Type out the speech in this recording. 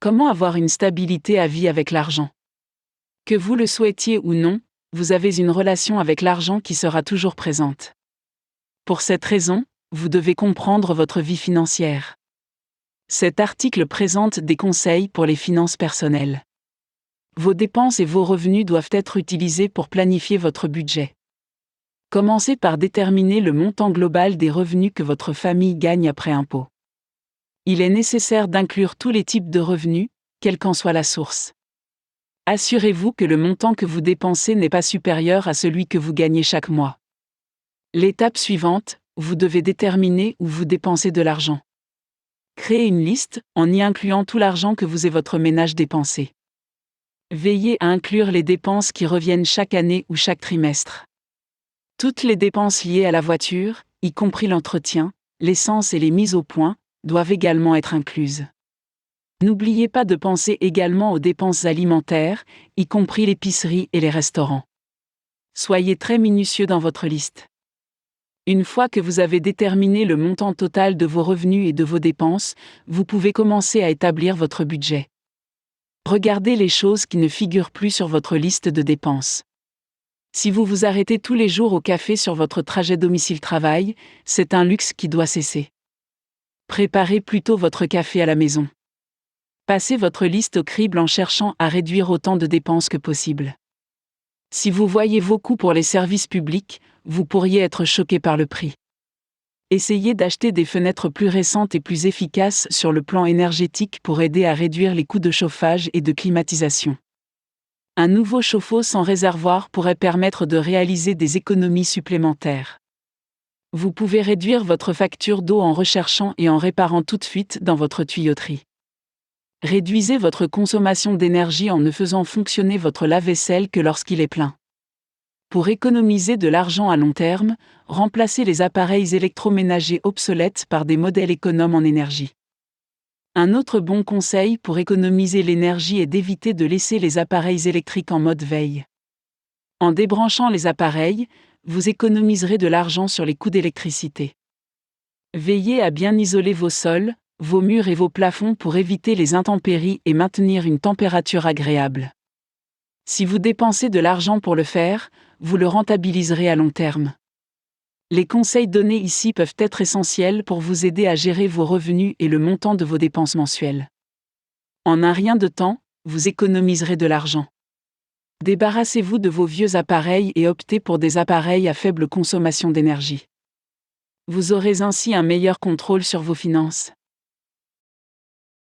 Comment avoir une stabilité à vie avec l'argent? Que vous le souhaitiez ou non, vous avez une relation avec l'argent qui sera toujours présente. Pour cette raison, vous devez comprendre votre vie financière. Cet article présente des conseils pour les finances personnelles. Vos dépenses et vos revenus doivent être utilisés pour planifier votre budget. Commencez par déterminer le montant global des revenus que votre famille gagne après impôt. Il est nécessaire d'inclure tous les types de revenus, quelle qu'en soit la source. Assurez-vous que le montant que vous dépensez n'est pas supérieur à celui que vous gagnez chaque mois. L'étape suivante, vous devez déterminer où vous dépensez de l'argent. Créez une liste, en y incluant tout l'argent que vous et votre ménage dépensez. Veillez à inclure les dépenses qui reviennent chaque année ou chaque trimestre. Toutes les dépenses liées à la voiture, y compris l'entretien, l'essence et les mises au point, doivent également être incluses. N'oubliez pas de penser également aux dépenses alimentaires, y compris l'épicerie et les restaurants. Soyez très minutieux dans votre liste. Une fois que vous avez déterminé le montant total de vos revenus et de vos dépenses, vous pouvez commencer à établir votre budget. Regardez les choses qui ne figurent plus sur votre liste de dépenses. Si vous vous arrêtez tous les jours au café sur votre trajet domicile-travail, c'est un luxe qui doit cesser. Préparez plutôt votre café à la maison. Passez votre liste au crible en cherchant à réduire autant de dépenses que possible. Si vous voyez vos coûts pour les services publics, vous pourriez être choqué par le prix. Essayez d'acheter des fenêtres plus récentes et plus efficaces sur le plan énergétique pour aider à réduire les coûts de chauffage et de climatisation. Un nouveau chauffe-eau sans réservoir pourrait permettre de réaliser des économies supplémentaires. Vous pouvez réduire votre facture d'eau en recherchant et en réparant toute fuite dans votre tuyauterie. Réduisez votre consommation d'énergie en ne faisant fonctionner votre lave-vaisselle que lorsqu'il est plein. Pour économiser de l'argent à long terme, remplacez les appareils électroménagers obsolètes par des modèles économes en énergie. Un autre bon conseil pour économiser l'énergie est d'éviter de laisser les appareils électriques en mode veille. En débranchant les appareils, vous économiserez de l'argent sur les coûts d'électricité. Veillez à bien isoler vos sols, vos murs et vos plafonds pour éviter les intempéries et maintenir une température agréable. Si vous dépensez de l'argent pour le faire, vous le rentabiliserez à long terme. Les conseils donnés ici peuvent être essentiels pour vous aider à gérer vos revenus et le montant de vos dépenses mensuelles. En un rien de temps, vous économiserez de l'argent. Débarrassez-vous de vos vieux appareils et optez pour des appareils à faible consommation d'énergie. Vous aurez ainsi un meilleur contrôle sur vos finances.